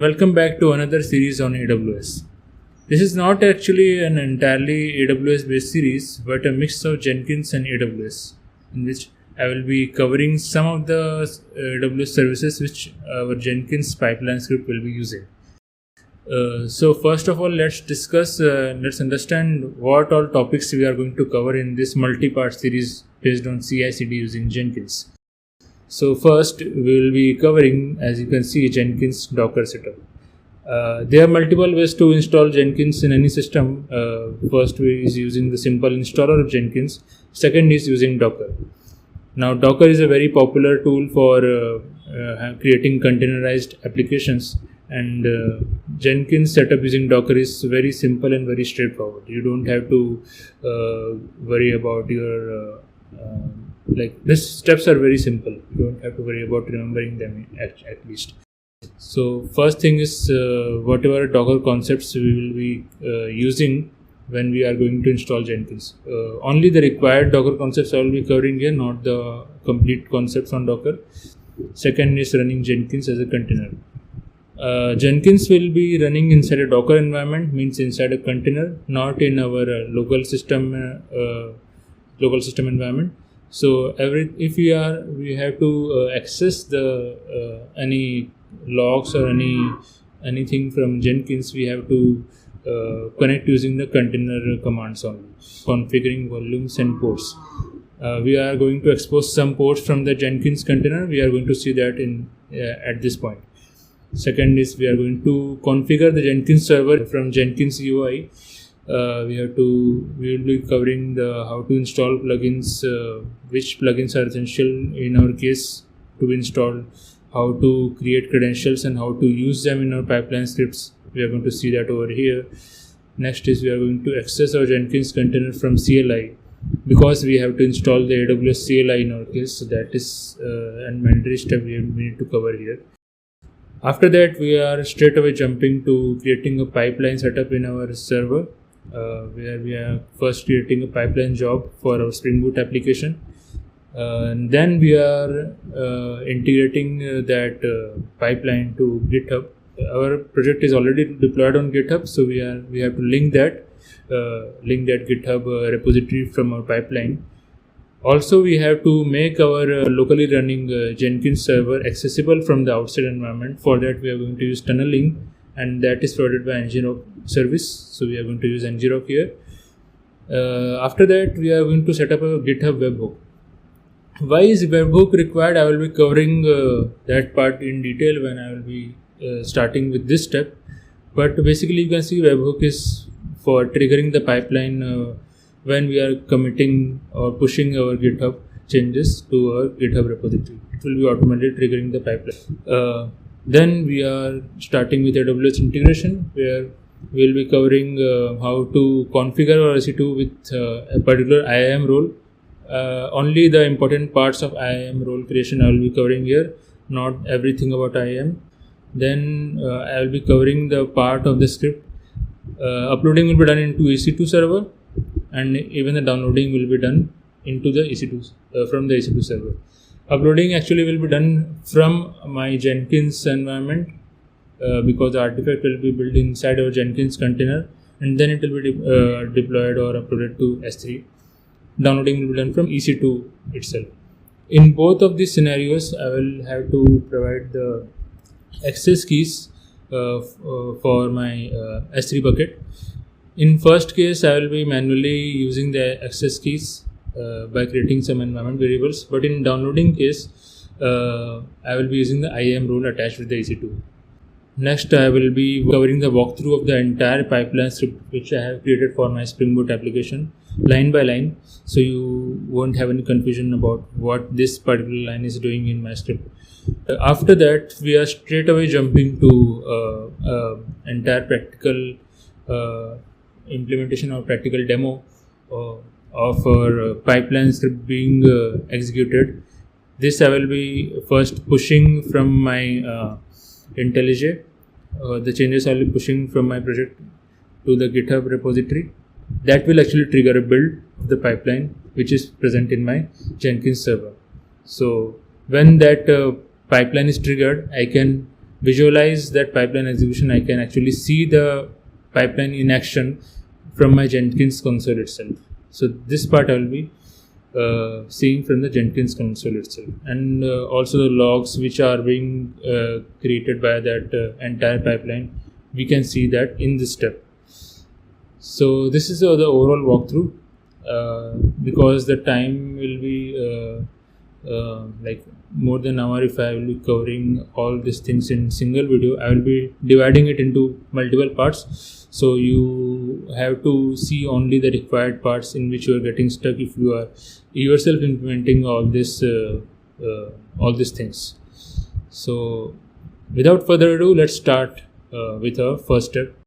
Welcome back to another series on AWS. This is not actually an entirely AWS based series, but a mix of Jenkins and AWS, in which I will be covering some of the AWS services which our Jenkins pipeline script will be using. So first of all, let's understand what all topics we are going to cover in this multi-part series based on CI/CD using Jenkins. So first we will be covering, as you can see, Jenkins Docker setup. There are multiple ways to install Jenkins in any system. First way is using the simple installer of Jenkins. Second is using Docker. Now Docker is a very popular tool for creating containerized applications, and Jenkins setup using Docker is very simple and very straightforward. You don't have to worry about your these steps are very simple. You don't have to worry about remembering them at least. So first thing is whatever Docker concepts we will be using when we are going to install Jenkins. Only the required Docker concepts I will be covering here, not the complete concepts on Docker. Second is running Jenkins as a container. Jenkins will be running inside a Docker environment, means inside a container, not in our local system environment. So if we have to access the any logs or anything from Jenkins, we have to connect using the container commands only, configuring volumes and ports. We are going to expose some ports from the Jenkins container. We are going to see that at this point. Second is we are going to configure the Jenkins server from Jenkins UI. We will be covering how to install plugins, which plugins are essential in our case to be installed, how to create credentials and how to use them in our pipeline scripts. We are going to see that over here. Next is we are going to access our Jenkins container from CLI, because we have to install the AWS CLI in our case. So that is a mandatory step we need to cover here. After that, we are straight away jumping to creating a pipeline setup in our server, where we are first creating a pipeline job for our Spring Boot application. And then we are integrating that pipeline to GitHub. Our project is already deployed on GitHub, so we have to link that GitHub repository from our pipeline. Also, we have to make our locally running Jenkins server accessible from the outside environment. For that, we are going to use tunneling, and that is provided by ngrok service. So we are going to use ngrok here. After that, we are going to set up a GitHub webhook. Why is webhook required? I will be covering that part in detail when I will be starting with this step. But basically, you can see webhook is for triggering the pipeline when we are committing or pushing our GitHub changes to our GitHub repository. It will be automatically triggering the pipeline. Then we are starting with AWS integration, where we will be covering how to configure our EC2 with a particular IAM role. Only the important parts of IAM role creation I will be covering here, not everything about IAM. Then I will be covering the part of the script. Uploading will be done into EC2 server, and even the downloading will be done into the EC2 from the EC2 server. Uploading actually will be done from my Jenkins environment, because the artifact will be built inside our Jenkins container, and then it will be deployed or uploaded to S3. Downloading will be done from EC2 itself. In both of these scenarios, I will have to provide the access keys for my S3 bucket. In first case, I will be manually using the access keys by creating some environment variables, but in downloading case, I will be using the IAM role attached with the EC2. Next, I will be covering the walkthrough of the entire pipeline script which I have created for my Spring Boot application, line by line, so you won't have any confusion about what this particular line is doing in my script. After that, we are straight away jumping to entire practical implementation or practical demo of our pipeline script being executed. This I will be first pushing from my IntelliJ. The changes I will be pushing from my project to the GitHub repository. That will actually trigger a build of the pipeline which is present in my Jenkins server. So when that pipeline is triggered, I can visualize that pipeline execution, I can actually see the pipeline in action from my Jenkins console itself. So this part I will be seeing from the Jenkins console itself, and also the logs which are being created by that entire pipeline, we can see that in this step. So this is the overall walkthrough. Because the time will be like more than an hour if I will be covering all these things in single video. I will be dividing it into multiple parts, so you have to see only the required parts in which you are getting stuck if you are yourself implementing all these things. So without further ado, let's start with our first step.